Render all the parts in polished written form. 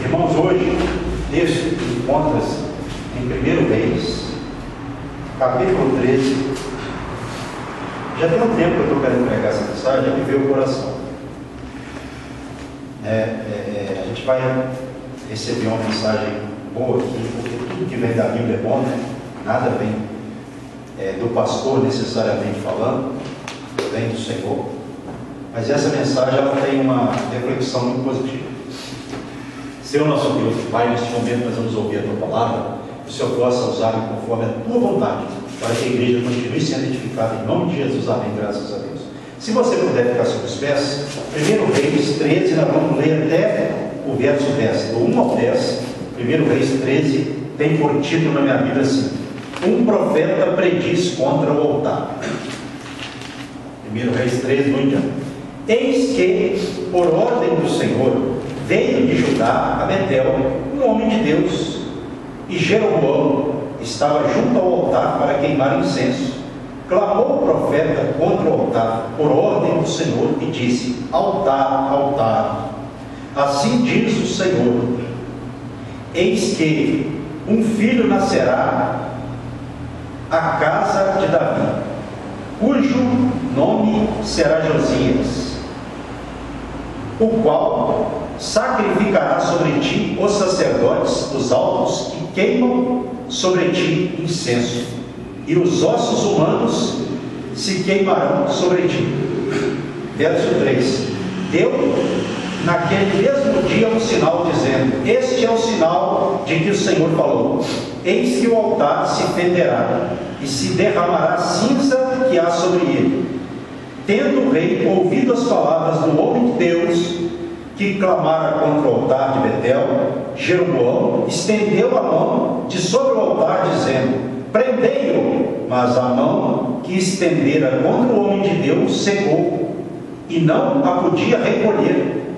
Irmãos, hoje, texto que encontra-se em 1 Reis, capítulo 13. Já tem um tempo que eu estou querendo pregar essa mensagem, já me veio o coração. A gente vai receber uma mensagem boa aqui, porque tudo que vem da Bíblia é bom, né? Nada vem do pastor necessariamente falando, vem do Senhor. Mas essa mensagem ela tem uma reflexão muito positiva. Senhor nosso Deus e Pai, neste momento nós vamos ouvir a Tua palavra, que o Senhor possa usar conforme a Tua vontade, para que a igreja continue sendo edificada em nome de Jesus. Amém, graças a Deus. Se você puder ficar sobre os pés, 1 Reis 13, nós vamos ler até o verso 10, do 1 ao 10. 1 Reis 13 tem por título na minha Bíblia assim: um profeta prediz contra o altar. 1 Reis 13, no diante. Eis que, por ordem do Senhor, veio de Judá a Betel um homem de Deus, e Jeroboão estava junto ao altar para queimar incenso. Clamou o profeta contra o altar, por ordem do Senhor, e disse: altar, altar, assim diz o Senhor, eis que um filho nascerá à casa de Davi, cujo nome será Josias, o qual sacrificará sobre ti os sacerdotes dos altos que queimam sobre ti incenso, e os ossos humanos se queimarão sobre ti. Verso 3: deu naquele mesmo dia um sinal, dizendo: este é o sinal de que o Senhor falou, eis que o altar se fenderá e se derramará cinza que há sobre ele. Tendo o rei ouvido as palavras do homem de Deus que clamara contra o altar de Betel, Jeroboão estendeu a mão de sobre o altar, dizendo: prendei-o. Mas a mão que estendera contra o homem de Deus secou, e não a podia recolher.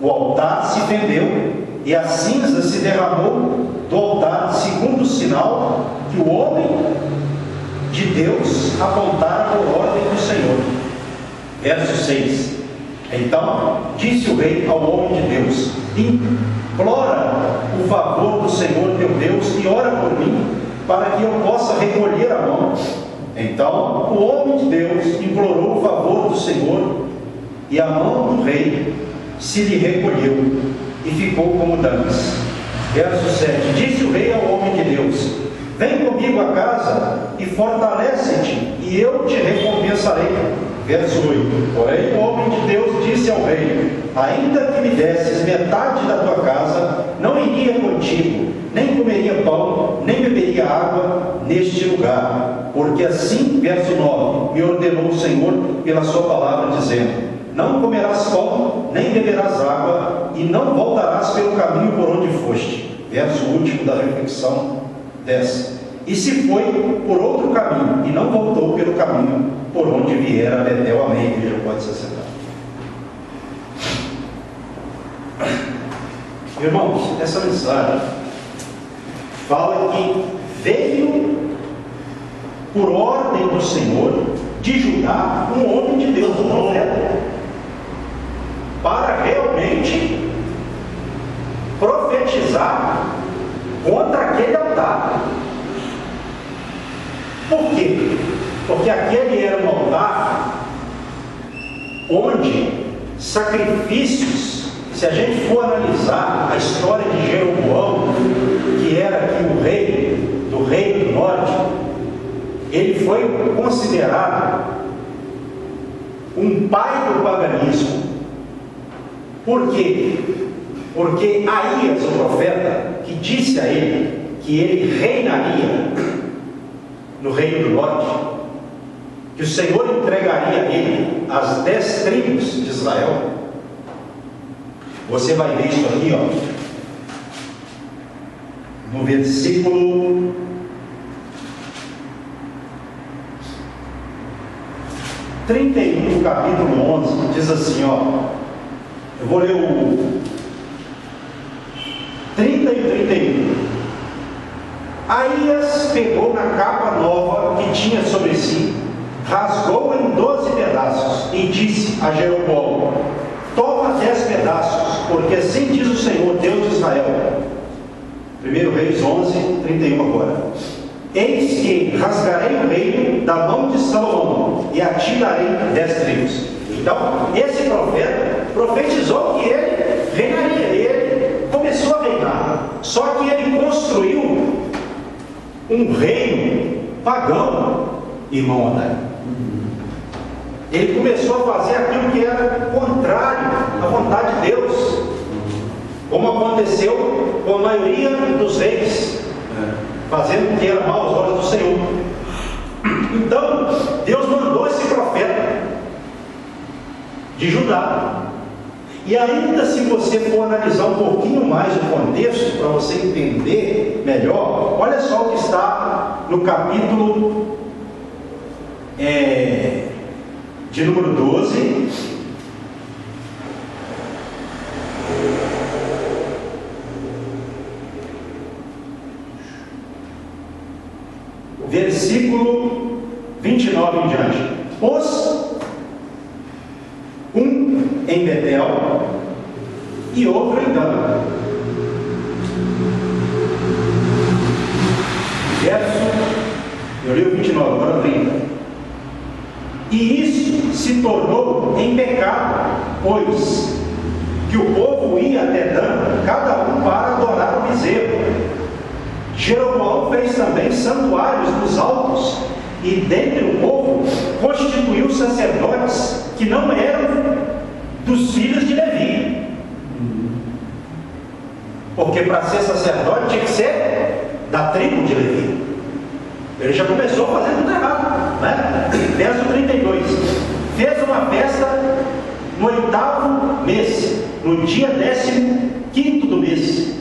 O altar se fendeu, e a cinza se derramou do altar, segundo o sinal que o homem de Deus apontara por ordem do Senhor. Verso 6: então disse o rei ao homem de Deus: implora o favor do Senhor teu Deus e ora por mim, para que eu possa recolher a mão. Então o homem de Deus implorou o favor do Senhor, e a mão do rei se lhe recolheu, e ficou como dantes. Verso 7: disse o rei ao homem de Deus: vem comigo a casa e fortalece-te, e eu te recompensarei. Verso 8: porém o homem de Deus disse ao rei: ainda que me desses metade da tua casa, não iria contigo, nem comeria pão, nem beberia água neste lugar, porque assim, verso 9, me ordenou o Senhor pela sua palavra, dizendo: não comerás pão, nem beberás água, e não voltarás pelo caminho por onde foste. Verso último da reflexão 10: e se foi por outro caminho, e não voltou pelo caminho por onde viera a Betel. Amém. A igreja pode se assentar. Irmãos, essa mensagem fala que veio por ordem do Senhor de Judá um homem de Deus, um profeta, para realmente profetizar contra aquele altar. Por quê? Porque aquele era um altar onde sacrifícios, se a gente for analisar a história de Jeroboão, que era aqui o rei do Reino do Norte, ele foi considerado um pai do paganismo. Por quê? Porque Aías, o profeta, que disse a ele que ele reinaria no Reino do Norte, que o Senhor entregaria a ele as 10 tribos de Israel. Você vai ver isso aqui, no versículo 31 do capítulo 11, diz assim, eu vou ler o 30 e 31. Aías pegou na capa nova que tinha sobre si, rasgou-a em 12 pedaços e disse a Jeroboão: toma 10 pedaços, porque assim diz o Senhor, Deus de Israel. 1 Reis 11, 31 agora. Eis que rasgarei o reino da mão de Salomão, e a ti darei 10 tribos. Então, esse profeta profetizou que ele reinaria, ele começou a reinar. Só que ele construiu um reino pagão, irmão André. Ele começou a fazer aquilo que era contrário à vontade de Deus, como aconteceu com a maioria dos reis, fazendo o que era mal aos olhos do Senhor. Então, Deus mandou esse profeta de Judá. E ainda, se você for analisar um pouquinho mais o contexto, para você entender melhor, olha só o que está no capítulo de número 12, versículo 29 em diante. Pôs um em Betel e outro em Dan. Eu li o 29, agora 30. E isso se tornou em pecado, pois que o povo ia até Dan, cada um para adorar o bezerro. Jeroboão fez também santuários nos altos, e dentre o povo constituiu sacerdotes que não eram dos filhos de Levi. Porque para ser sacerdote tinha que ser da tribo de Levi. Ele já começou fazendo tudo errado, né? Verso 32. Fez uma festa no 8º mês, no dia 15º do mês,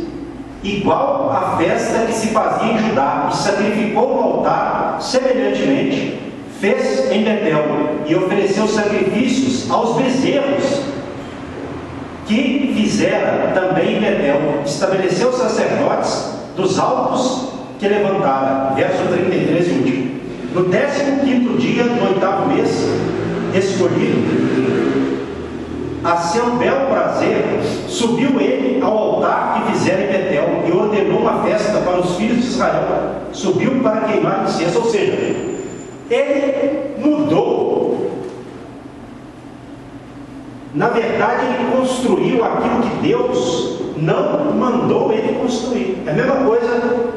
igual à festa que se fazia em Judá, e sacrificou no altar semelhantemente. Fez em Betel e ofereceu sacrifícios aos bezerros que fizera também em Betel. Estabeleceu sacerdotes dos altos que levantara. Verso 33 e último. No 15º dia do 8º mês, escolhido a seu bel prazer, subiu ele ao altar que fizera em Betel e ordenou uma festa para os filhos de Israel. Subiu para queimar incenso, ou seja, ele mudou. Na verdade, ele construiu aquilo que Deus não mandou ele construir. É a mesma coisa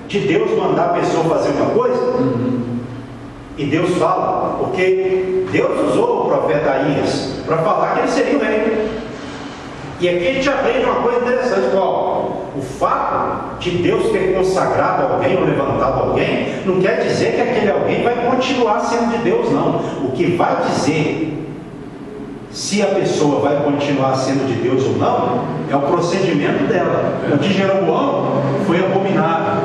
de Deus mandar a pessoa fazer uma coisa, e Deus fala, porque Deus usou o profeta Aías para falar que ele seria o rei. E aqui a gente aprende uma coisa interessante, qual? O fato de Deus ter consagrado alguém ou levantado alguém, não quer dizer que aquele alguém vai continuar sendo de Deus, não. O que vai dizer se a pessoa vai continuar sendo de Deus ou não, é o procedimento dela. O de Jeroboão foi abominável,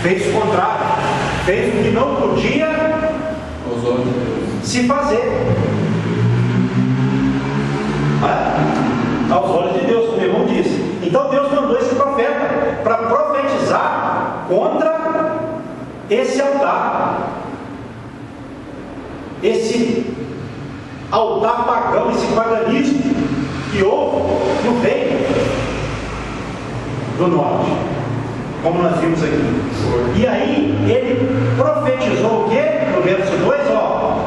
fez o contrário, fez o que não podia se fazer aos olhos de Deus, como o irmão disse. Então Deus mandou esse profeta para profetizar contra esse altar, esse altar pagão, esse paganismo que houve no reino do norte, como nós vimos aqui. E aí ele profetizou o que? No verso 2,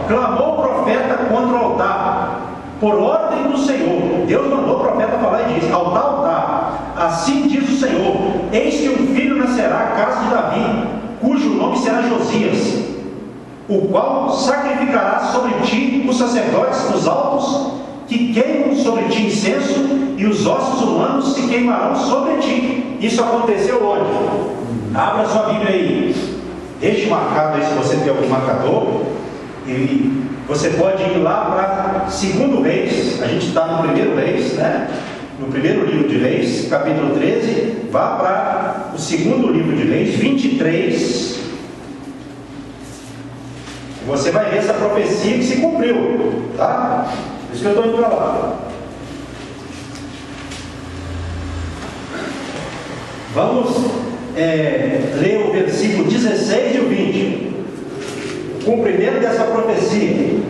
clamou o profeta contra o altar, por ordem do Senhor. Deus mandou o profeta falar e disse: altar, assim diz o Senhor, eis que um filho nascerá à casa de Davi, cujo nome será Josias, o qual sacrificará sobre ti os sacerdotes dos altos, que queimam sobre ti incenso, e os ossos humanos se queimarão sobre ti. Isso aconteceu onde? Abra sua Bíblia aí, deixe marcado aí se você tem algum marcador, e você pode ir lá para 2 Reis. A gente está no 1 Reis, né? No primeiro livro de Reis, capítulo 13, vá para o 2º livro de Reis, 23. Você vai ver essa profecia que se cumpriu, tá? Por isso que eu estou indo para lá. Vamos ler o versículo 16 e o 20. O cumprimento dessa profecia.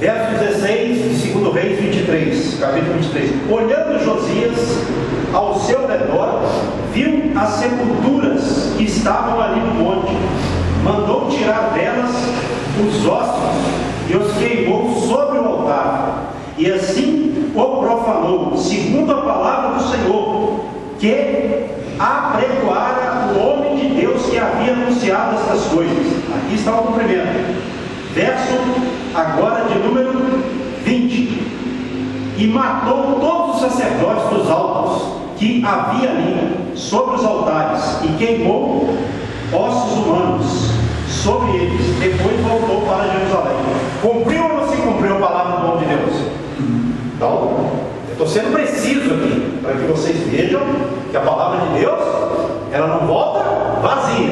Verso 16 de 2 Reis 23, capítulo 23. Olhando Josias ao seu redor, viu as sepulturas que estavam ali no monte. Mandou tirar delas os ossos e os queimou sobre o altar. E assim o profanou, segundo a palavra do Senhor, que apregoara o homem de Deus que havia anunciado estas coisas. Aqui está o cumprimento. Verso agora de número 20. E matou todos os sacerdotes dos altos que havia ali sobre os altares, e queimou ossos humanos sobre eles. Depois voltou para Jerusalém. Cumpriu ou não se cumpriu a palavra do homem de Deus? Então, eu estou sendo preciso aqui, para que vocês vejam que a palavra de Deus, ela não volta vazia.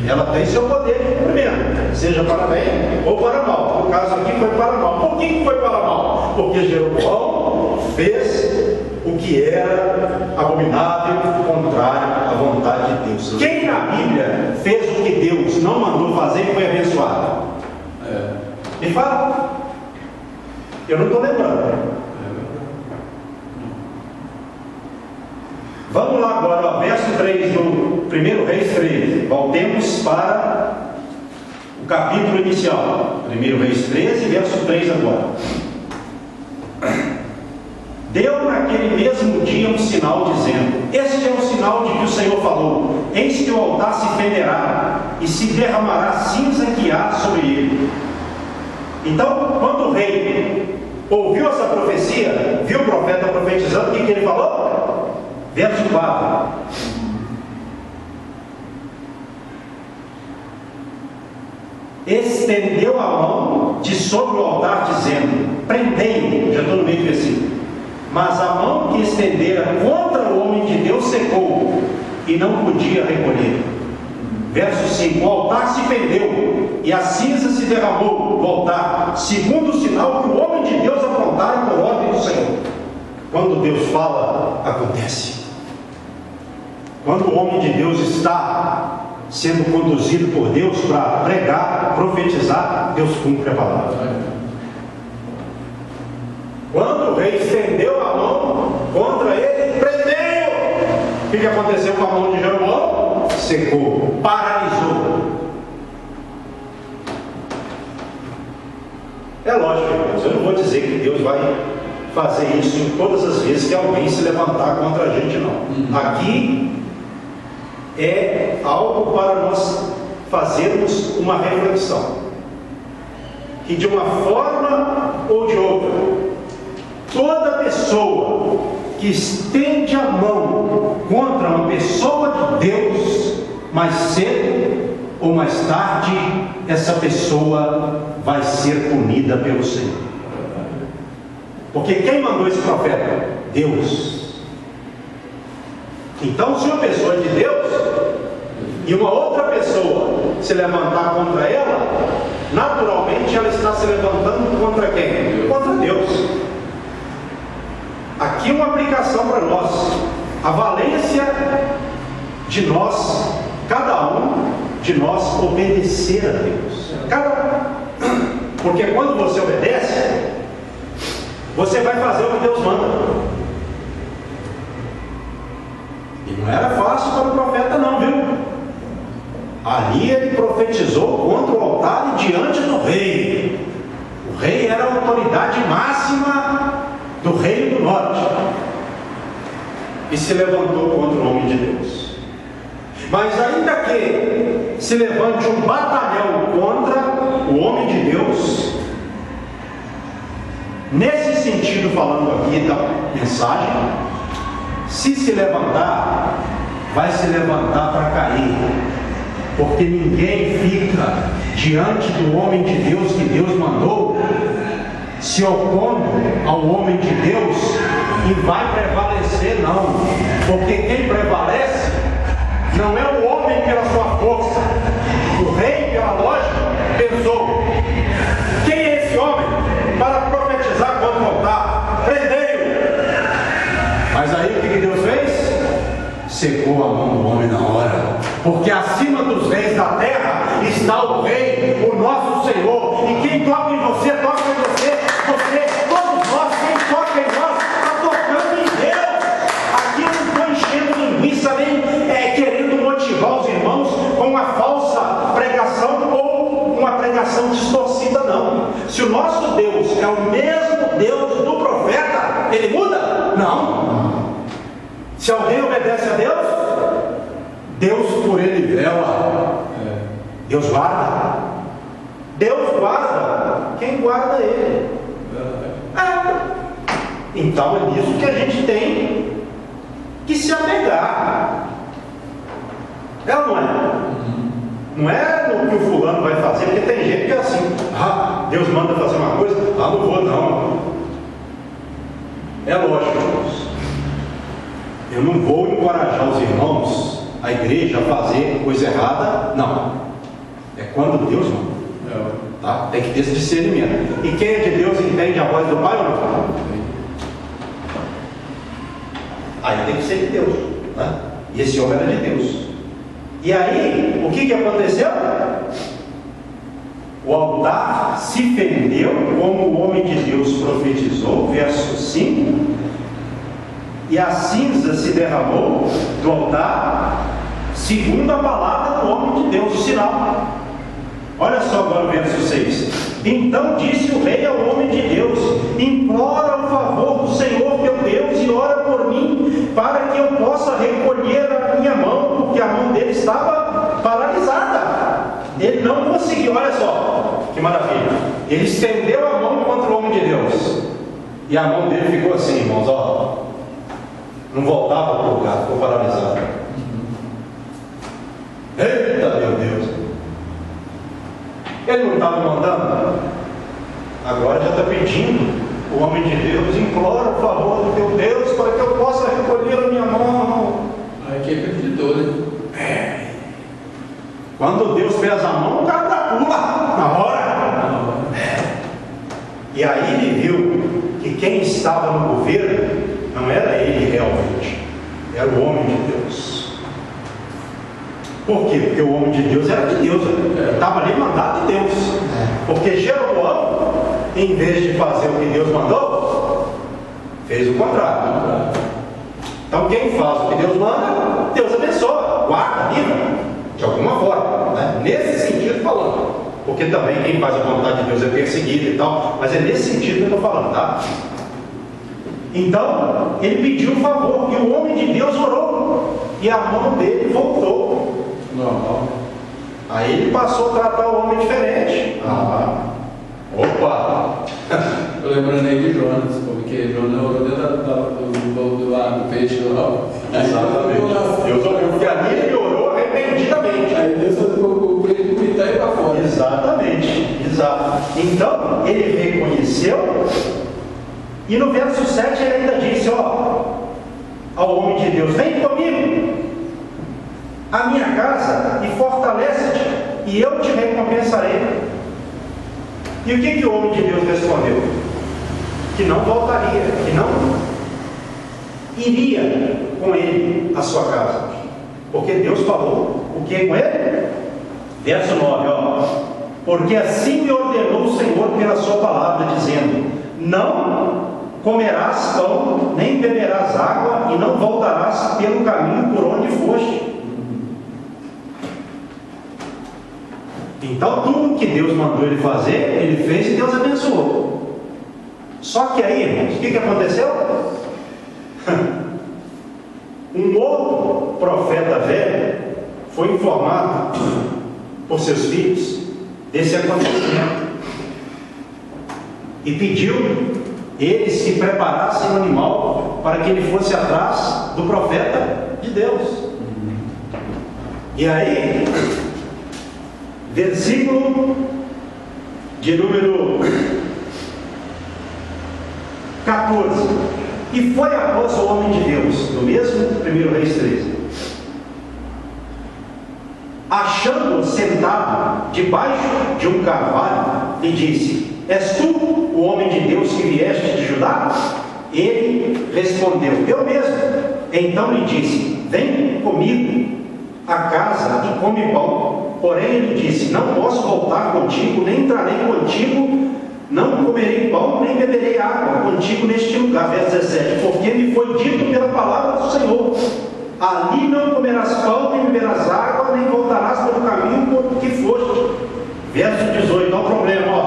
Ela tem seu poder de cumprimento, seja para bem ou para mal. No caso aqui foi para mal. Por que foi para mal? Porque Jeroboão fez o que era abominável, contrário à vontade de Deus. Quem na Bíblia fez o que Deus não mandou fazer e foi abençoado? Me fala. Eu não estou lembrando. Vamos lá agora, ó, verso 3 do 1 Reis 13. Voltemos para o capítulo inicial. 1 Reis 13, verso 3 agora. Deu naquele mesmo dia um sinal, dizendo: este é o sinal de que o Senhor falou: eis que o altar se fenderá, e se derramará cinza que há sobre ele. Então, quando o rei ouviu essa profecia, viu o profeta profetizando, o que ele falou? Verso 4. Estendeu a mão de sobre o altar, dizendo: prendei-o. Já estou no meio do versículo. Mas a mão que estendera contra o homem de Deus secou, e não podia recolher. Verso 5. O altar se fendeu, e a cinza se derramou do altar, segundo o sinal que o homem de Deus apontara por ordem do Senhor. Quando Deus fala, acontece. Quando o homem de Deus está sendo conduzido por Deus para pregar, profetizar, Deus cumpre a palavra. Quando o rei estendeu a mão contra ele, prendeu-o. O que aconteceu com a mão de Jeroboão? Secou, paralisou. É lógico, irmãos, eu não vou dizer que Deus vai fazer isso em todas as vezes que alguém se levantar contra a gente, não. Aqui é algo para nós fazermos uma reflexão, que de uma forma ou de outra, toda pessoa que estende a mão contra uma pessoa de Deus, mais cedo ou mais tarde, essa pessoa vai ser punida pelo Senhor. Porque quem mandou esse profeta? Deus. Então, se uma pessoa é de Deus e uma outra pessoa se levantar contra ela, naturalmente ela está se levantando contra quem? Contra Deus. Aqui uma aplicação para nós. A valência de nós, cada um de nós, obedecer a Deus. Porque quando você obedece, você vai fazer o que Deus manda. E não era fácil para o profeta não, viu? Ali ele profetizou contra o altar e diante do rei. O rei era a autoridade máxima do reino do norte. E se levantou contra o homem de Deus. Mas ainda que se levante um batalhão contra o homem de Deus, nesse sentido, falando aqui da mensagem, se levantar, vai se levantar para cair, porque ninguém fica diante do homem de Deus que Deus mandou, se opondo ao homem de Deus, e vai prevalecer, não. Porque quem prevalece não é o homem pela sua força. O rei, pela lógica, pensou: quem é esse homem para profetizar contra o altar? Prendei-o. Mas aí o que Deus fez? Secou a mão do homem na hora. Porque acima dos reis da terra está o rei, o nosso Senhor. E quem toca em você, toca em você. Deus guarda. Deus guarda quem guarda Ele. Então é nisso que a gente tem que se apegar. É ou não é? Não é no que o fulano vai fazer, porque tem gente que é assim: Deus manda fazer uma coisa, não vou não. É lógico, irmãos. Eu não vou encorajar os irmãos, a igreja, a fazer coisa errada, não. É quando Deus manda. Tá? Tem que ter esse discernimento. E quem é de Deus entende a voz do Pai ou não? Aí tem que ser de Deus, né? E esse homem era de Deus. E aí, o que aconteceu? O altar se fendeu, como o homem de Deus profetizou, verso 5, e a cinza se derramou do altar, segundo a palavra do homem de Deus, o sinal. Olha só agora o verso 6. Então disse o rei ao homem de Deus: implora o favor do Senhor teu Deus e ora por mim, para que eu possa recolher a minha mão, porque a mão dele estava paralisada. Ele não conseguiu, olha só, que maravilha. Ele estendeu a mão contra o homem de Deus, e a mão dele ficou assim, irmãos, ó. Não voltava para o lugar, ficou paralisado. Eita, meu Deus! Ele não estava mandando, agora já está pedindo. O homem de Deus implora o favor do teu Deus para que eu possa recolher a minha mão. Aí que acreditou, né? Quando Deus pesa a mão, o cara pula na hora. E aí ele viu que quem estava no governo não era ele realmente, era o homem de Deus. Por quê? Porque o homem de Deus era de Deus, estava ali mandado de Deus. Porque Jeroboão, em vez de fazer o que Deus mandou, fez o contrário. Então quem faz o que Deus manda, Deus abençoa, guarda, livra, de alguma forma, né? Nesse sentido falando. Porque também quem faz a vontade de Deus é perseguido e tal, mas é nesse sentido que eu estou falando, tá? Então, ele pediu um favor, e o homem de Deus orou, e a mão dele voltou. Normal. Aí ele passou a tratar o homem diferente. Opa! Estou lembrando aí de Jonas, porque Jonas orou dentro do peixe lá. Exatamente. Deus orou, porque ali ele orou arrependidamente. Aí Deus colocou o peixe para ir para fora. Exatamente, exato. Então, ele reconheceu, e no verso 7 ele ainda disse, ao homem de Deus: vem comigo a minha casa e fortalece-te, e eu te recompensarei. E o que o homem de Deus respondeu? Que não voltaria, que não iria com ele à sua casa, porque Deus falou o que com ele? Verso 9, porque assim me ordenou o Senhor pela sua palavra, dizendo: não comerás pão, nem beberás água, e não voltarás pelo caminho por onde foste. Então tudo que Deus mandou ele fazer, ele fez e Deus abençoou. Só que aí, irmãos, o que aconteceu? Um outro profeta velho foi informado por seus filhos desse acontecimento e pediu eles que preparassem um animal para que ele fosse atrás do profeta de Deus. E aí, versículo de número 14: e foi após o homem de Deus, no mesmo 1 Reis 13, achando-o sentado debaixo de um carvalho, lhe disse: és tu o homem de Deus que vieste de Judá? Ele respondeu: eu mesmo. Então lhe disse: vem comigo a casa e come pão. Porém ele disse: não posso voltar contigo, nem entrarei contigo, não comerei pão, nem beberei água contigo neste lugar. Verso 17: porque me foi dito pela palavra do Senhor: ali não comerás pão, nem beberás água, nem voltarás pelo caminho por que foste. Verso 18, olha o problema,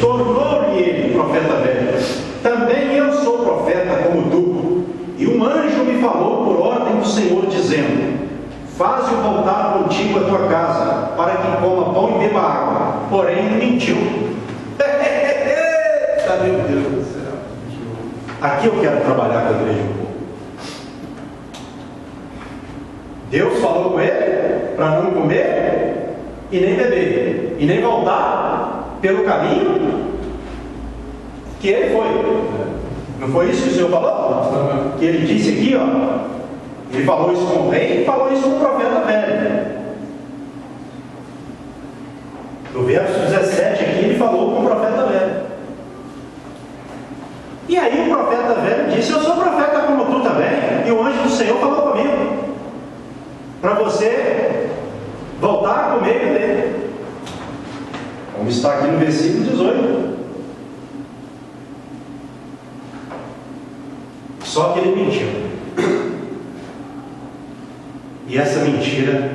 tornou-lhe ele, profeta velho: também eu sou profeta como tu, e um anjo me falou por ordem do Senhor, dizendo: faze-o voltar contigo à tua casa, porém mentiu. Meu Deus do céu. Aqui eu quero trabalhar com a igreja um pouco. Deus falou com ele para não comer e nem beber, e nem voltar pelo caminho que ele foi. Não foi isso que o Senhor falou? Que ele disse aqui, ó. Ele falou isso com o rei e falou isso com o profeta velho. No verso 17 aqui ele falou com o profeta velho. E aí o profeta velho disse: eu sou profeta como tu também, e o anjo do Senhor falou comigo para você voltar a comer e beber. Como está aqui no versículo 18. Só que ele mentiu. E essa mentira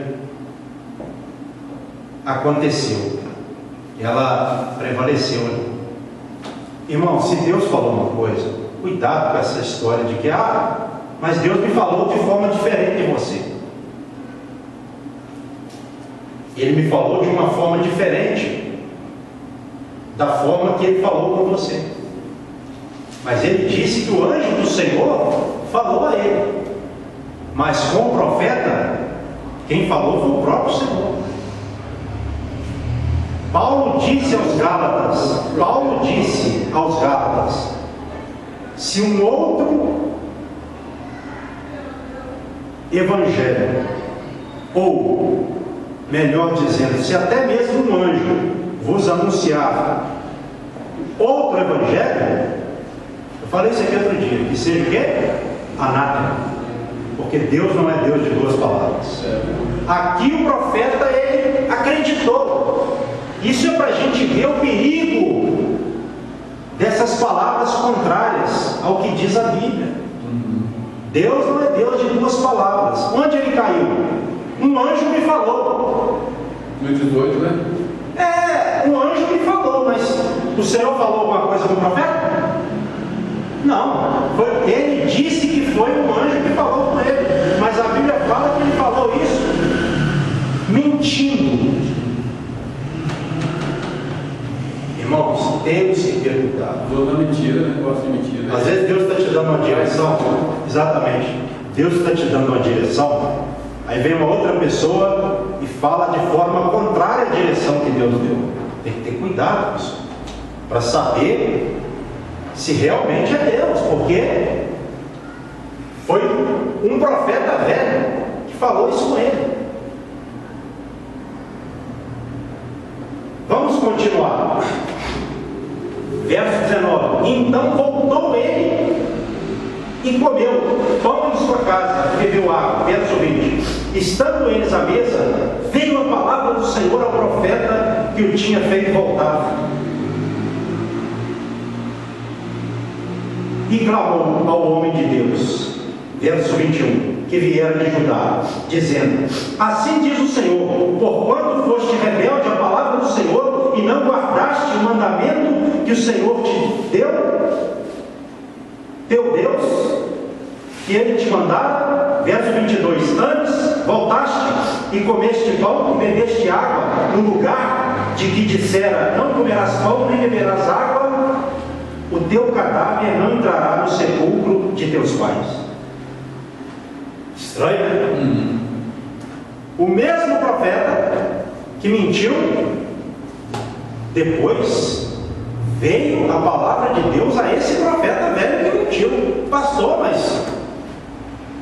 aconteceu. Ela prevaleceu. Irmão, se Deus falou uma coisa, cuidado com essa história de que, mas Deus me falou de forma diferente de você. Ele me falou de uma forma diferente da forma que ele falou com você. Mas ele disse que o anjo do Senhor falou a ele. Mas com o profeta, quem falou foi o próprio Senhor. Paulo disse aos Gálatas, se um outro evangelho, ou melhor dizendo, se até mesmo um anjo vos anunciar outro evangelho, eu falei isso aqui outro dia, que seja o quê? Anátema, porque Deus não é Deus de duas palavras. Aqui o profeta, ele acreditou. Isso é para a gente ver o perigo dessas palavras contrárias ao que diz a Bíblia. Deus não é Deus de duas palavras. Onde ele caiu? Um anjo me falou. No 18, né? Um anjo me falou, mas o Senhor falou alguma coisa com o profeta? Não, ele disse que foi um anjo que falou com ele, mas a Bíblia fala que ele falou isso mentindo. Irmãos, temos que ter cuidado. Toda mentira, né? Gosto de mentira. Às vezes Deus está te dando uma direção. Exatamente. Deus está te dando uma direção. Aí vem uma outra pessoa e fala de forma contrária à direção que Deus deu. Tem que ter cuidado com isso, para saber se realmente é Deus, porque foi um profeta velho que falou isso com ele. Vamos continuar. Verso 19. Então voltou ele e comeu pão em sua casa, bebeu água. Verso 20. Estando eles à mesa, veio a palavra do Senhor ao profeta que o tinha feito voltar. E clamou ao homem de Deus, verso 21, que viera de Judá, dizendo: assim diz o Senhor, porquanto foste rebelde à palavra do Senhor e não guardaste o mandamento que o Senhor te deu, teu Deus, que ele te mandara, verso 22, antes voltaste e comeste pão e bebeste água no lugar de que dissera: não comerás pão nem beberás água, o teu cadáver não entrará no sepulcro de teus pais. Estranho, né? O mesmo profeta que mentiu, depois veio a palavra de Deus a esse profeta velho que mentiu. Pastor, mas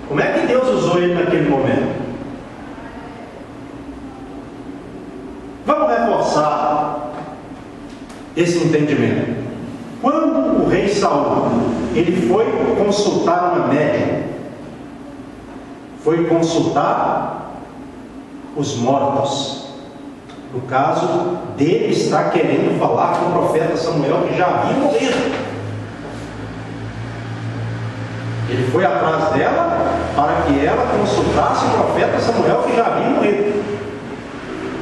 como é que Deus usou ele naquele momento? Vamos reforçar esse entendimento. Quando o rei Saul ele foi consultar uma médium, foi consultar os mortos. No caso dele está querendo falar com o profeta Samuel, que já havia morrido. Ele foi atrás dela para que ela consultasse o profeta Samuel, que já havia morrido.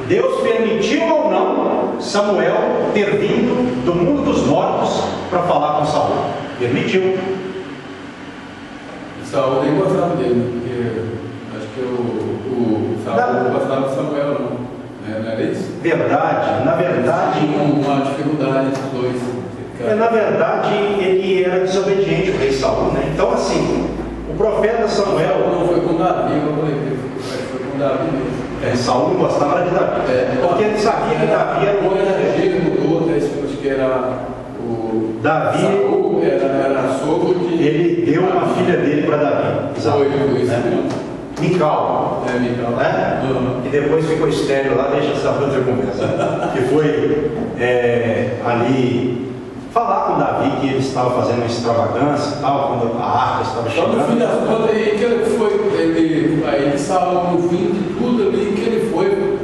Deus permitiu ou não Samuel ter vindo do mundo dos mortos para falar com Saul? Permitiu. Saul nem gostava dele, porque acho que o Saul não gostava de Samuel, não. Não era isso? verdade, uma dificuldade dos dois. na verdade, ele era desobediente, o rei Saul, né? Então, assim, o profeta Samuel... Não foi com Davi, eu falei, foi com Davi mesmo. Saul não gostava de Davi, porque ele sabia que Davi era o homem da Ele mudou, acho que era o... Davi, Saul era sogro de... ele deu uma filha dele para Davi. Foi isso mesmo. Mical. Mical. Né? Uhum. E depois ficou estéreo lá, deixa essa outra conversa. Que foi ali falar com Davi que ele estava fazendo uma extravagância e tal, quando a arca estava chegando. Então, no fim das contas, aí que ele foi, aí Saul, no fim de tudo ali que ele foi,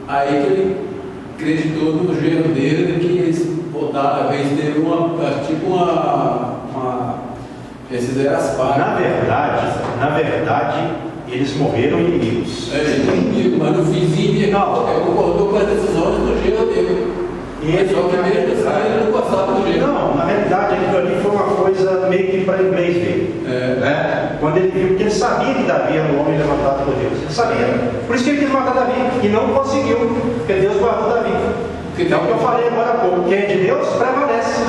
aí que ele acreditou no genro dele, que eles botaram, eles teve eles fizeram as partes. Na verdade, eles morreram inimigos. Inimigo, mas no finzinho ele concordou com a decisão do genro dele. Só que mesmo assim ele não gostava do genro. Não, na realidade aquilo ali foi uma coisa meio que para inglês dele. Né? Quando ele viu que ele sabia que Davi era um homem levantado por Deus. Ele sabia. Por isso que ele quis matar Davi. E não conseguiu, porque Deus guardou Davi. Então o que eu falei agora há pouco, quem é de Deus prevalece.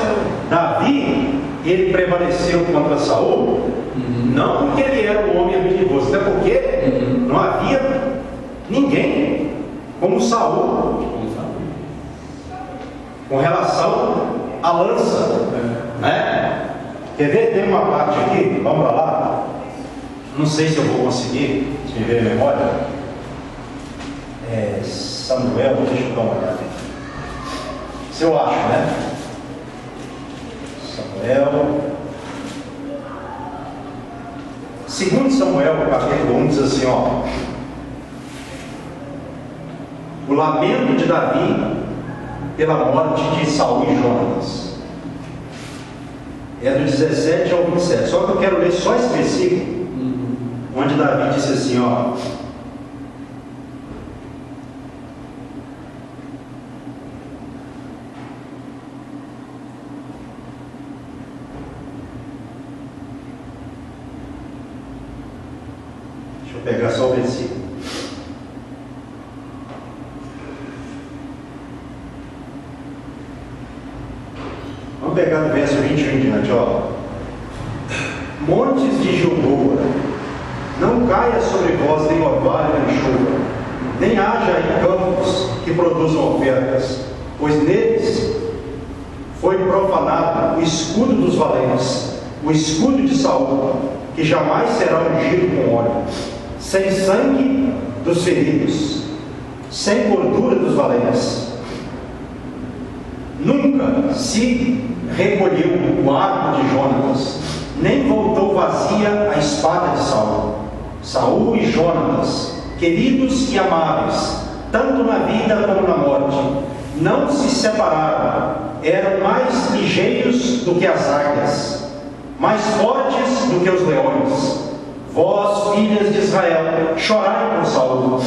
Davi, ele prevaleceu contra Saul, não porque ele era um homem habilidoso, até porque não havia ninguém como Saul com relação à lança. Né? Quer ver? Tem uma parte aqui, vamos lá. Não sei se eu vou conseguir, se me ver a memória. Samuel, deixa eu dar uma olhada. Se eu acho, né? Samuel. Segundo Samuel, capítulo 1, diz assim, ó. O lamento de Davi pela morte de Saul e Jonatas. É do 17 ao 27. Só que eu quero ler só esse versículo, onde Davi disse assim, ó. Deixa eu pegar só o versículo. Vamos pegar do verso 21 em diante, ó. Montes de Gilboa, não caia sobre vós nem orvalho nem chuva, nem haja aí campos que produzam ofertas, pois neles foi profanado o escudo dos valentes, o escudo de Saul, que jamais será ungido com óleo, sem sangue dos feridos, sem gordura dos valentes. Nunca se recolheu o arco de Jonatas, nem voltou vazia a espada de Saul. Saul e Jonatas, queridos e amáveis, tanto na vida como na morte, não se separaram, eram mais ligeiros do que as águias, mais fortes do que os leões. Vós, filhas de Israel, chorai por Saul,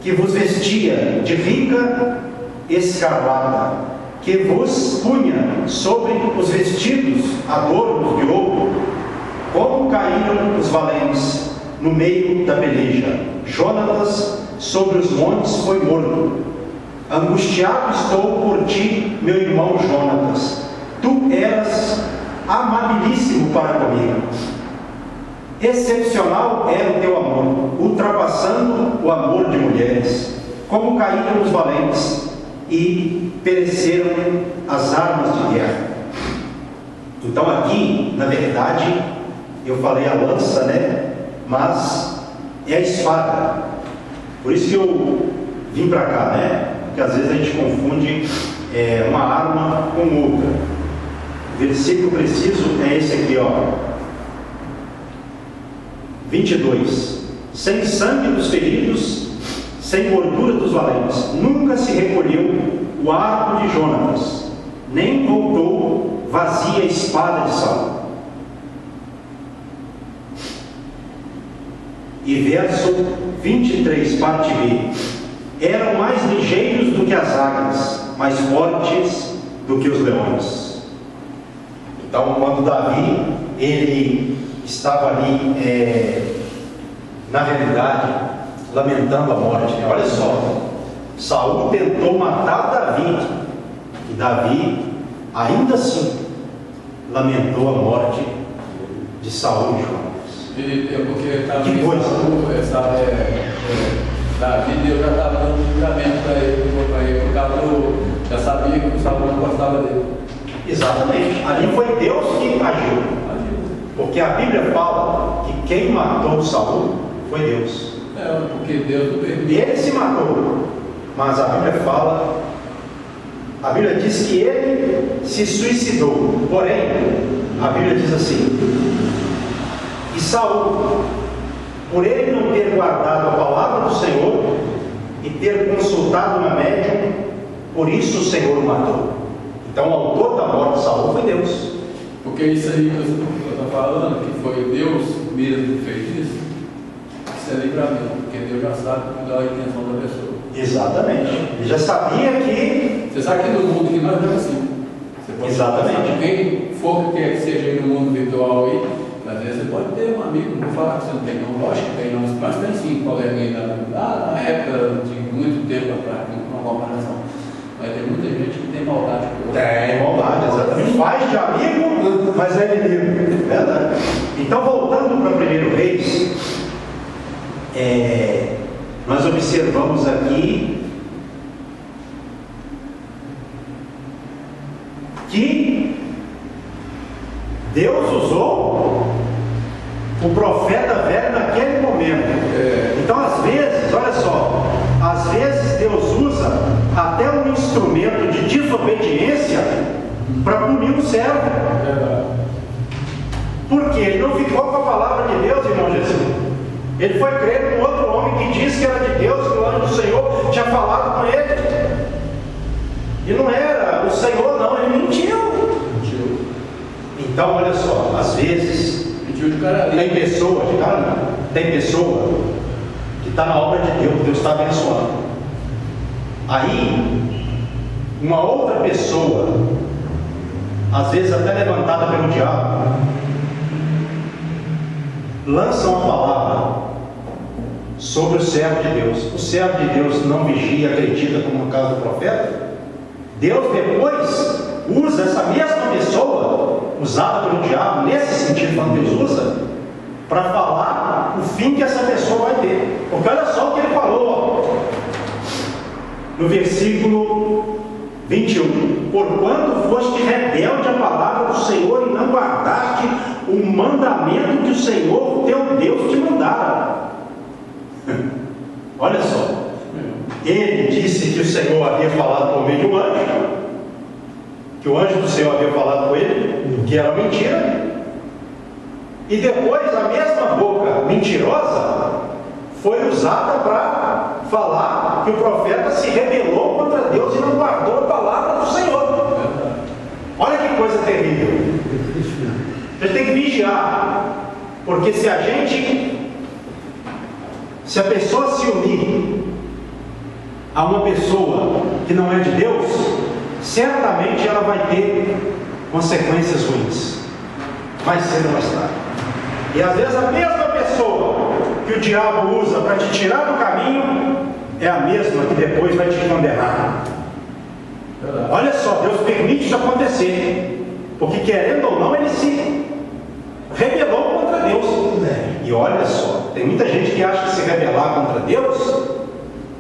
que vos vestia de rica escarlata, que vos punha sobre os vestidos adornos de ouro. Como caíram os valentes no meio da peleja. Jonatas sobre os montes foi morto. Angustiado estou por ti, meu irmão Jonatas. Tu eras amabilíssimo para comigo. Excepcional era o teu amor, ultrapassando o amor de mulheres. Como caíram os valentes e pereceram as armas de guerra. Então aqui, na verdade, eu falei a lança, né? Mas é a espada. Por isso que eu vim para cá, né? Porque às vezes a gente confunde uma arma com outra. O versículo preciso é esse aqui, ó. 22. Sem sangue dos feridos, sem gordura dos valentes, nunca se recolheu o arco de Jonatas, nem voltou vazia a espada de Saul. E verso 23, parte B. Eram mais ligeiros do que as águias, mais fortes do que os leões. Então, quando Davi, ele estava ali, na realidade, lamentando a morte, né? Olha só, Saul tentou matar Davi, e Davi, ainda assim, lamentou a morte de Saul e Jonas. Porque estava Que coisa! Davi, Deus já estava dando livramento para ele, por causa já sabia que o Saul não gostava dele. Exatamente, ali foi Deus que agiu, porque a Bíblia fala que quem matou Saul foi Deus. Porque Deus não permitiu. Ele se matou, mas a Bíblia diz que ele se suicidou. Porém, a Bíblia diz assim: e Saul, por ele não ter guardado a palavra do Senhor e ter consultado uma médium, por isso o Senhor o matou. Então o autor da morte de Saul foi Deus. Porque isso aí que eu estou falando, que foi Deus mesmo que fez isso, isso é livramento, porque Deus já sabe qual é a intenção da pessoa. Exatamente. Ele já sabia que... Você sabe que no mundo que nós é assim. Você pode Exatamente. Quem for que quer que seja aí no mundo virtual aí, às vezes você pode ter um amigo, não vou falar que você não tem, não, lógico que tem, mas tem sim, colega aí na época de muito tempo atrás, uma comparação. Mas tem muita gente que tem maldade. Tem maldade, exatamente. Faz de amigo, mas é inimigo. Verdade. Então, voltando para 1 Reis, nós observamos aqui que Deus usou o profeta velho naquele momento. Então, às vezes, olha só, às vezes Deus usa até um instrumento de desobediência para punir o servo. Porque ele não ficou com a palavra de Deus, irmão Jesus. Ele foi crer com outro homem que disse que era de Deus, que o anjo do Senhor tinha falado com ele. E não era o Senhor, não, ele mentiu. Então, olha só, às vezes tem pessoa que está na obra de Deus, Deus está abençoando. Aí, uma outra pessoa, às vezes até levantada pelo diabo, lança uma palavra sobre o servo de Deus. O servo de Deus não vigia, acredita, como no caso do profeta. Deus depois usa essa mesma pessoa, usada pelo diabo, nesse sentido, quando Deus usa, para falar o fim que essa pessoa vai ter. Porque olha só o que ele falou, no versículo 21. Porquanto foste rebelde à palavra do Senhor e não guardaste o mandamento que o Senhor teu Deus te mandara. Olha só, ele disse que o Senhor havia falado por meio de um anjo, que o anjo do Senhor havia falado com ele, que era mentira, e depois a mesma boca mentirosa foi usada para falar que o profeta se rebelou contra Deus e não guardou a palavra do Senhor. Olha que coisa terrível. A gente tem que vigiar, porque se a pessoa se unir a uma pessoa que não é de Deus, certamente ela vai ter consequências ruins, mais cedo ou mais tarde. E às vezes a mesma pessoa que o diabo usa para te tirar do caminho é a mesma que depois vai te condenar. Olha só, Deus permite isso acontecer, porque querendo ou não, ele se rebelou contra Deus. E olha só, tem muita gente que acha que se rebelar contra Deus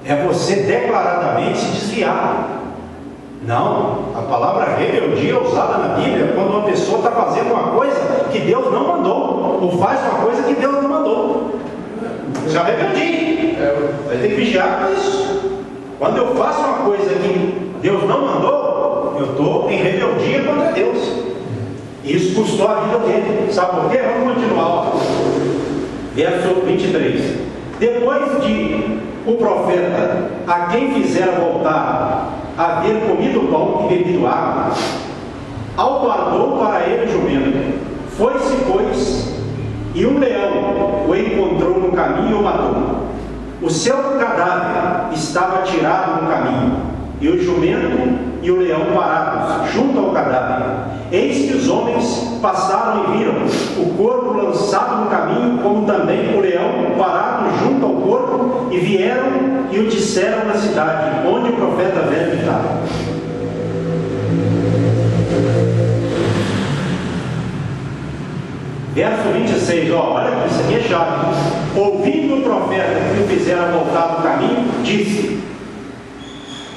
é você declaradamente se desviar. Não, a palavra rebeldia usada na Bíblia quando uma pessoa está fazendo uma coisa que Deus não mandou, ou faz uma coisa que Deus não mandou. Isso é rebeldia. Vai ter que vigiar com isso. Quando eu faço uma coisa que Deus não mandou, eu estou em rebeldia contra Deus. Isso custou a vida dele. Sabe por quê? Vamos continuar. Verso 23. Depois de o profeta, a quem fizera voltar, haver comido pão e bebido água, guardou para ele o jumento. Foi-se, pois, e um leão o encontrou no caminho e o matou. O seu cadáver estava tirado no caminho, e o jumento e o leão parados junto ao cadáver. Eis que os homens passaram e viram o corpo lançado no caminho, como também o leão parado junto ao corpo, e vieram e o disseram na cidade, onde o profeta velho estava. Verso 26, olha que isso aqui é chave. Ouvindo o profeta que o fizeram voltar do caminho, disse: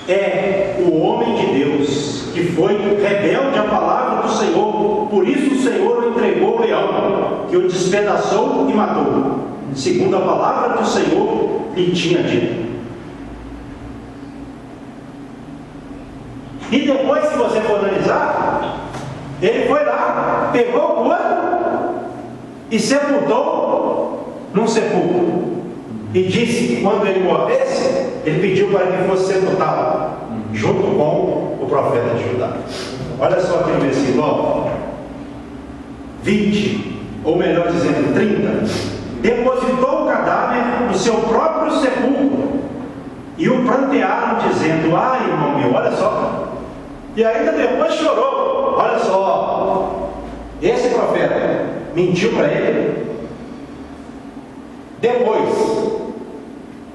é o homem de Deus, que foi rebelde à palavra do Senhor, por isso o Senhor o entregou ao leão, que o despedaçou e matou, segundo a palavra que o Senhor lhe tinha dito. E depois, se você for analisar, ele foi lá, pegou o corpo e sepultou num sepulcro. E disse que quando ele morresse, ele pediu para que fosse sepultado junto com o profeta de Judá. Olha só aqui no versículo 20, ou melhor dizendo, 30. Depositou o cadáver no seu próprio sepulcro e o prantearam, dizendo: ai, irmão meu, olha só. E ainda depois chorou. Olha só, esse profeta mentiu para ele. Depois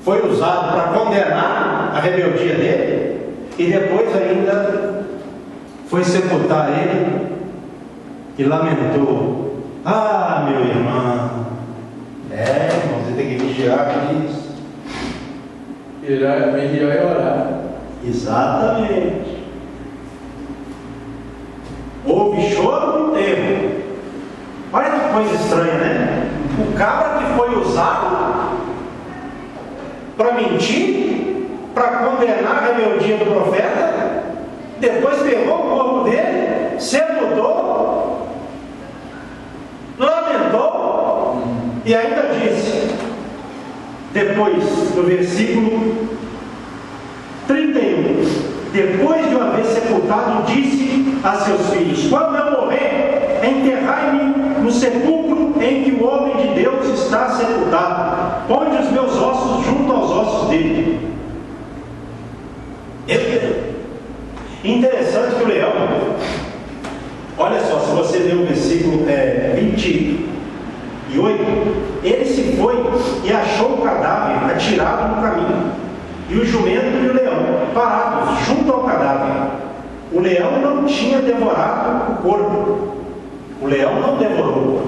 foi usado para condenar a rebeldia dele, e depois ainda foi sepultar ele e lamentou: ah, meu irmão, irmão, você tem que vigiar com isso. Vigiar e orar. Exatamente. Houve choro no enterro. Olha que coisa estranha, né? O cabra que foi usado para mentir, para condenar a rebeldia do profeta, depois pegou o corpo dele, sepultou, lamentou e ainda disse, depois do versículo 31, depois de uma vez sepultado, disse a seus filhos: quando eu morrer, enterrai-me no sepulcro em que o homem de Deus está sepultado. Ponde os meus ossos junto aos ossos dele. Interessante que o leão, olha só, se você ler o versículo 28, ele se foi e achou o cadáver atirado no caminho, e o jumento e o leão parados junto ao cadáver. O leão não tinha devorado o corpo. O leão não devorou o corpo.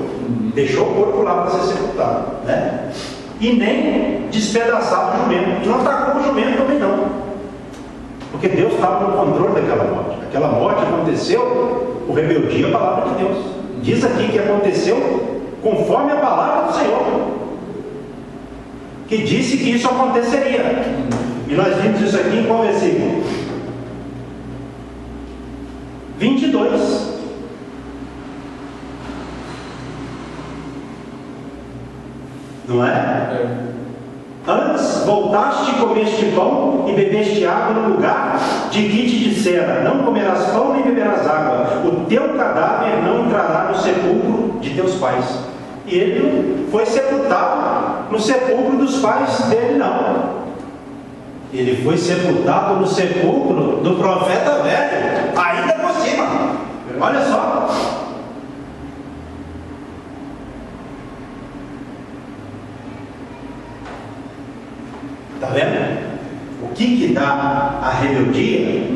Deixou o corpo lá para ser sepultado, né? E nem despedaçado o jumento. E não atacou o jumento também não. Porque Deus estava no controle daquela morte. Aquela morte aconteceu por rebeldia à palavra de Deus. Diz aqui que aconteceu conforme a palavra do Senhor, que disse que isso aconteceria. E nós vimos isso aqui em qual versículo? 22. Não é? Antes voltaste e comeste pão e bebeste água no lugar de que te dissera: não comerás pão nem beberás água, o teu cadáver não entrará no sepulcro de teus pais. E ele foi sepultado no sepulcro dos pais dele, não. Ele foi sepultado no sepulcro do profeta velho, ainda por cima. Olha só. Está vendo? O que dá a rebeldia?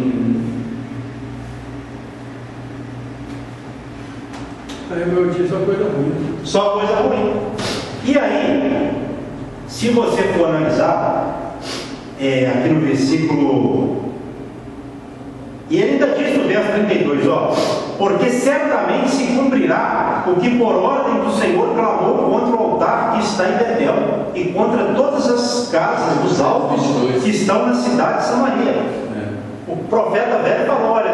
A rebeldia é só coisa ruim. Só coisa ruim. E aí, se você for analisar, aqui no versículo, e ele ainda diz no verso 32, porque certamente se cumprirá o que por ordem do Senhor clamou contra o altar que está em Betel e contra todas as casas dos altos que estão na cidade de Samaria. O profeta velho falou: olha,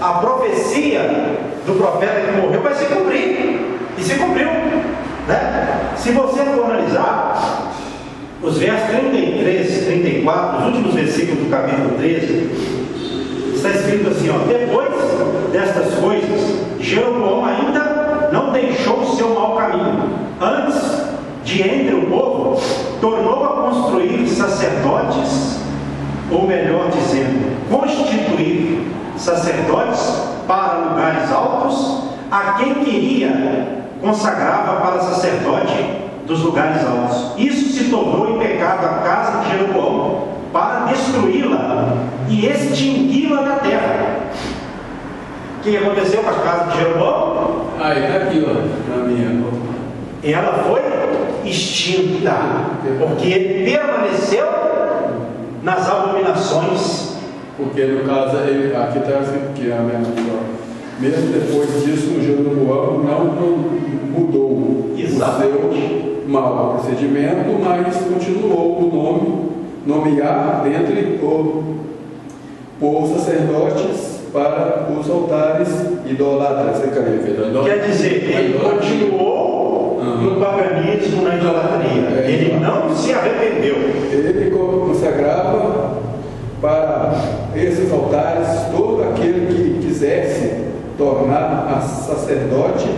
a profecia do profeta que morreu vai se cumprir, e se cumpriu, né? Se você for analisar os versos 33 e 34, os últimos versículos do capítulo 13, está escrito assim, depois destas coisas, Jeroboão ainda não deixou o seu mau caminho. Antes de entre o povo, tornou a construir sacerdotes ou melhor dizendo, constituir sacerdotes para lugares altos, a quem queria consagrava para sacerdote dos lugares altos. Isso se tornou em pecado a casa de Jeroboão, para destruí-la e extingui-la da terra. O que aconteceu com a casa de Jeroboão? Aí está aqui, ó, na minha. Ela foi extinta, porque ele permaneceu nas abominações. Porque no caso, aqui está assim, que a minha, mesmo depois disso, o Jeroboão não mudou o seu mau procedimento, mas continuou o nomear dentre os sacerdotes para os altares idolatras. Quer dizer, ele continuou no paganismo, na idolatria. Ele não se arrependeu. Ele consagrava para esses altares todo aquele que quisesse tornar a sacerdote.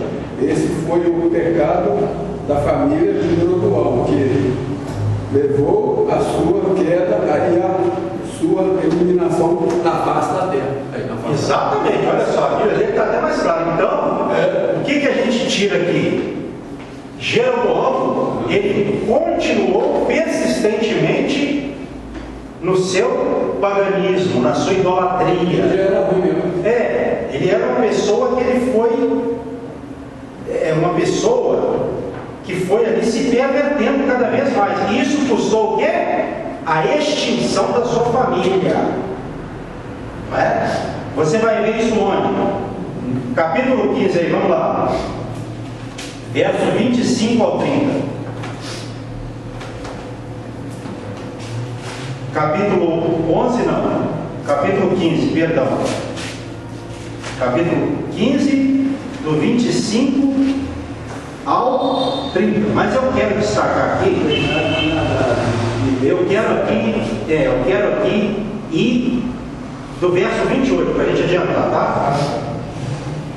Esse foi o pecado da família de Jeroboão, que levou a sua queda e a sua eliminação na face da terra. Exatamente, olha só, a Bíblia está até mais claro. Então, o que a gente tira aqui? Jeroboão, ele continuou persistentemente no seu paganismo, na sua idolatria. Ele era ruim mesmo. Ele era uma pessoa que ele foi, uma pessoa que foi ali se pervertendo cada vez mais. E isso custou o quê? A extinção da sua família. Não é? Você vai ver isso onde? Capítulo 15 aí, vamos lá. Verso 25 ao 30. Capítulo 11 não. Capítulo 15, perdão. Capítulo 15, do 25 ao 30. Mas eu quero destacar aqui. Eu quero aqui ir do verso 28, para a gente adiantar, tá?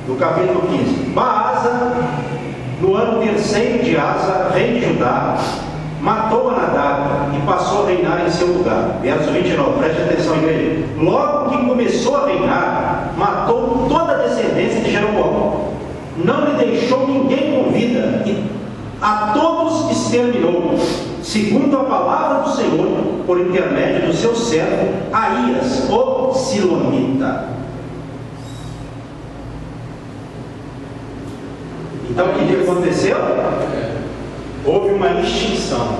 Do capítulo 15. Baasa, no ano terceiro de Asa, rei de Judá, matou Anadab e passou a reinar em seu lugar. Verso 29, preste atenção, igreja. Logo que começou a reinar, matou toda a descendência de Jeroboão. Não lhe deixou ninguém com vida e a todos exterminou, segundo a palavra do Senhor, por intermédio do seu servo Aías, o Silonita. Então o que aconteceu? Houve uma extinção,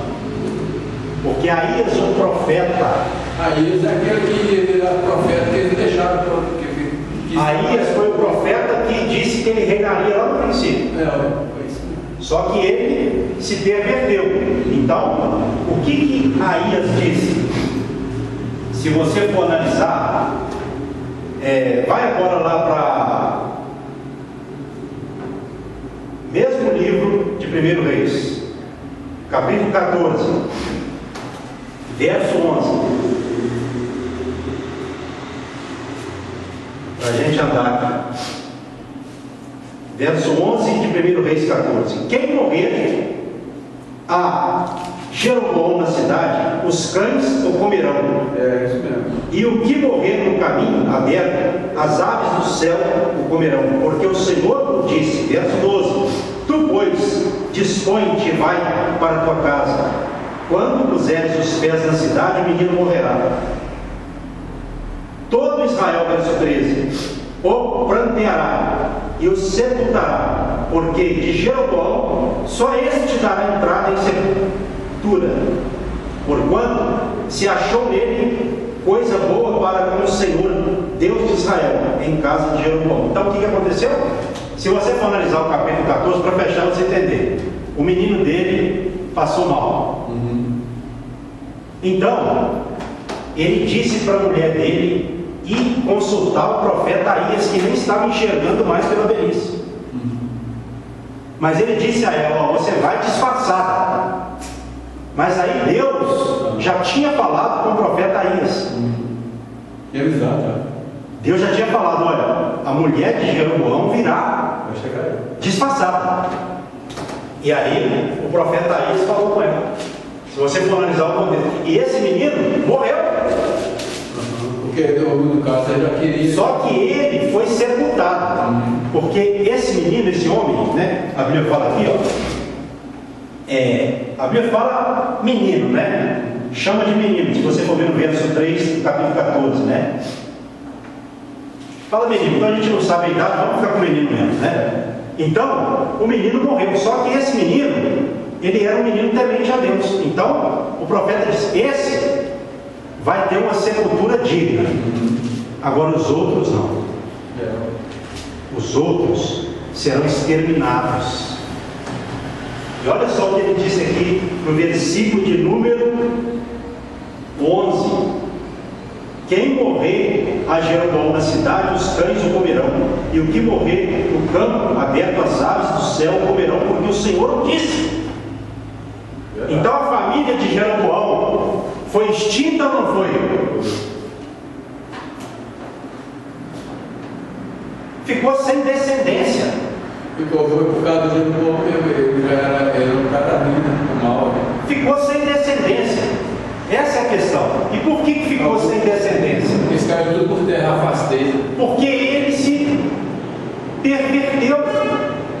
porque Aías, o profeta, Aías é aquele que era profeta que eles deixaram. Aías foi o profeta que disse que ele reinaria lá no princípio. Só que ele se perverteu. Então, o que Aías disse? Se você for analisar, vai agora lá para mesmo livro de 1 Reis, capítulo 14, verso 11. Para a gente andar aqui. Verso 11 de 1 Reis 14. Quem morrer a Jeroboão na cidade, os cães o comerão. Isso mesmo. E o que morrer no caminho aberto, as aves do céu o comerão. Porque o Senhor disse, verso 12: Tu, pois, dispõe-te e vai para a tua casa. Quando puseres os pés na cidade, o menino morrerá. Todo Israel, verso 13, o pranteará e o sepultará, porque de Jeroboão só este dará entrada em sepultura, porquanto se achou nele coisa boa para com o Senhor, Deus de Israel, em casa de Jeroboão. Então o que aconteceu? Se você for analisar o capítulo 14, para fechar você entender, o menino dele passou mal. Então ele disse para a mulher dele e consultar o profeta Aías, que nem estava enxergando mais pela velhice. Mas ele disse a ela: você vai disfarçada. Mas aí Deus já tinha falado com o profeta Aías. Deus já tinha falado: olha, a mulher de Jeroboão virá disfarçada. E aí o profeta Aías falou com ela. Se você for analisar o contexto, e esse menino morreu. Porque no caso ele já queria. Só que ele foi sepultado. Porque esse menino, esse homem, né? A Bíblia fala aqui, ó. A Bíblia fala menino, né? Chama de menino. Se você for ver no verso 3, do capítulo 14, né? Fala menino, então a gente não sabe a idade, vamos ficar com o menino mesmo, né? Então, o menino morreu. Só que esse menino, ele era um menino temente a Deus. Então, o profeta disse: esse vai ter uma sepultura digna. Agora os outros não. Os outros serão exterminados. E olha só o que ele disse aqui no versículo de número 11: quem morrer a Jeroboão na cidade, os cães o comerão, e o que morrer no campo aberto, as aves do céu o comerão, porque o Senhor o disse. Então a família de Jeroboão foi extinta ou não foi? Ficou sem descendência. Ficou, foi por causa de Jeroboão, ele já era um cara ruim, mal. Ficou sem descendência. Essa é a questão. E por que ficou sem descendência? Esse cara tudo por terra afastei. Porque ele se perverteu,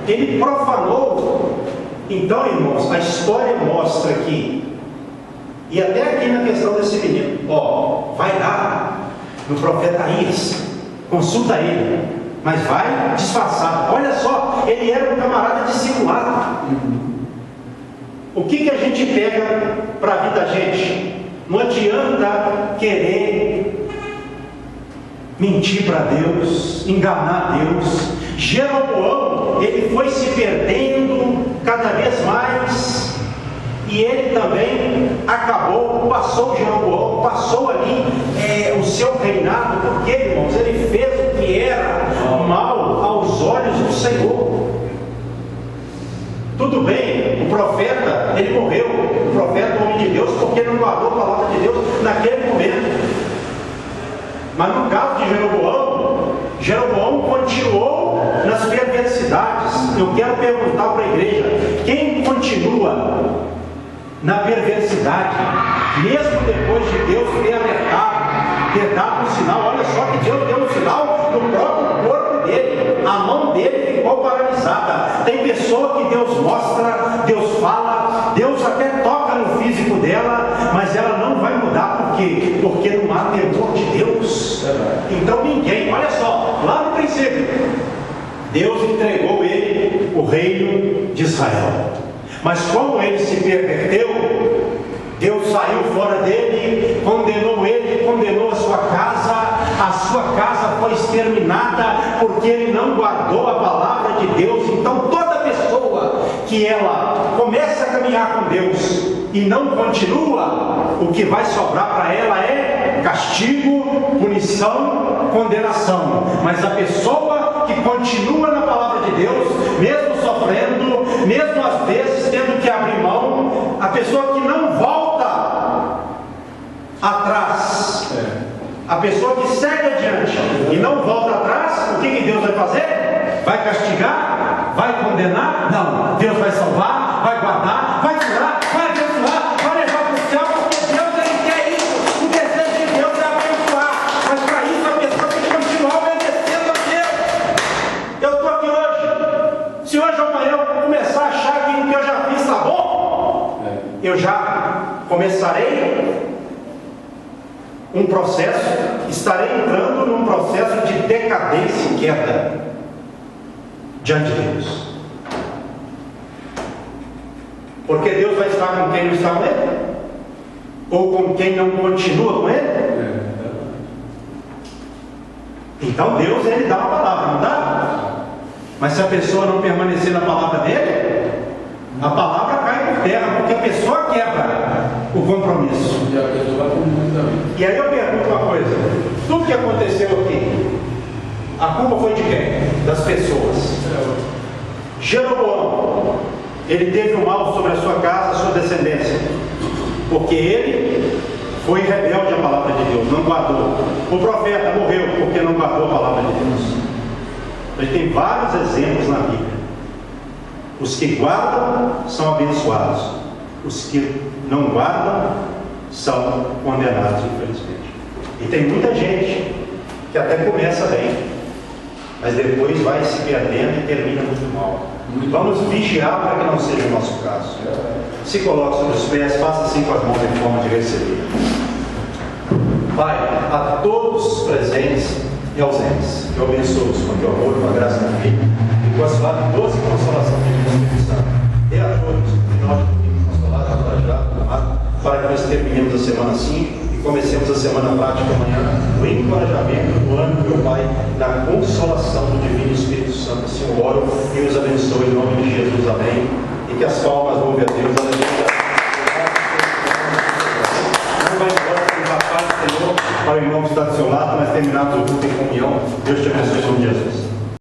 ele profanou. Então, irmãos, a história mostra que, e até aqui na questão desse menino, vai lá no profeta Aías, consulta ele, mas vai disfarçado. Olha só, ele era um camarada dissimulado. O que a gente pega para a vida da gente? Não adianta querer mentir para Deus, enganar Deus. Jeroboão, ele foi se perdendo cada vez mais, e ele também passou Jeroboão, passou ali o seu reinado, porque, irmãos, ele fez o que era mal aos olhos do Senhor. Tudo bem, o profeta, ele morreu, o profeta, o homem de Deus, porque não guardou a palavra de Deus naquele momento. Mas no caso de Jeroboão continuou nas perversidades. Eu quero perguntar para a igreja: quem continua na perversidade, mesmo depois de Deus ter alertado, ter dado um sinal? Olha só que Deus deu um sinal no próprio corpo dele, a mão dele ficou paralisada. Tem pessoa que Deus mostra, Deus fala, Deus até toca no físico dela, mas ela não vai mudar. Por quê? Porque não há temor de Deus. Então ninguém, olha só, lá no princípio, Deus entregou ele o reino de Israel. Mas como ele se perverteu, Deus saiu fora dele, condenou ele, condenou a sua casa foi exterminada, porque ele não guardou a palavra de Deus. Então toda pessoa que ela começa a caminhar com Deus e não continua, o que vai sobrar para ela é castigo, punição, condenação. Mas a pessoa que continua na palavra de Deus, mesmo sofrendo, mesmo às vezes tendo que abrir mão, a pessoa que não volta atrás, a pessoa que segue adiante e não volta atrás, o que Deus vai fazer? Vai castigar? Vai condenar? Não. Deus vai salvar, vai guardar, vai curar, vai abençoar, vai levar para o céu, porque Deus, ele quer isso. O desejo de Deus é abençoar, mas para isso a pessoa tem que continuar obedecendo a Deus. Eu estou aqui hoje. Se hoje ou amanhã eu começar a achar que o que eu já fiz está bom, eu já começarei um processo, estarei entrando num processo de decadência e queda diante de Deus. Porque Deus vai estar com quem não está com Ele? Ou com quem não continua com Ele? Então Deus, ele dá uma palavra, não dá? Mas se a pessoa não permanecer na palavra dele, a palavra cai por terra, porque a pessoa quebra o compromisso. E aí eu pergunto uma coisa: tudo que aconteceu aqui, a culpa foi de quem? Das pessoas. Jeroboão, ele teve o mal sobre a sua casa, a sua descendência, porque ele foi rebelde à palavra de Deus, não guardou. O profeta morreu porque não guardou a palavra de Deus. Ele tem vários exemplos na Bíblia. Os que guardam são abençoados, os que não guardam são condenados, infelizmente. E tem muita gente que até começa bem, mas depois vai se perdendo e termina muito mal. Vamos vigiar para que não seja o nosso caso. Se coloque sobre os pés, faça assim com as mãos em forma de receber. Pai, a todos os presentes e ausentes, que eu abençoo-os com o teu amor, com a graça do Filho, e com a sua doce consolação do Espírito Santo. E a todos, que nós podemos consolar, encorajado, amado, para que nós terminemos a semana assim e comecemos a semana prática amanhã, no encorajamento do ano do meu Pai, na consolação do Divino Espírito Santo. Assim eu oro e os abençoe em nome de Jesus. Amém. E que as palmas louve a Deus. Aleluia. Não vai embora, que a paz do Senhor para o irmão que está do seu lado, mas terminado o culto em comunhão. Deus te abençoe em nome de Jesus.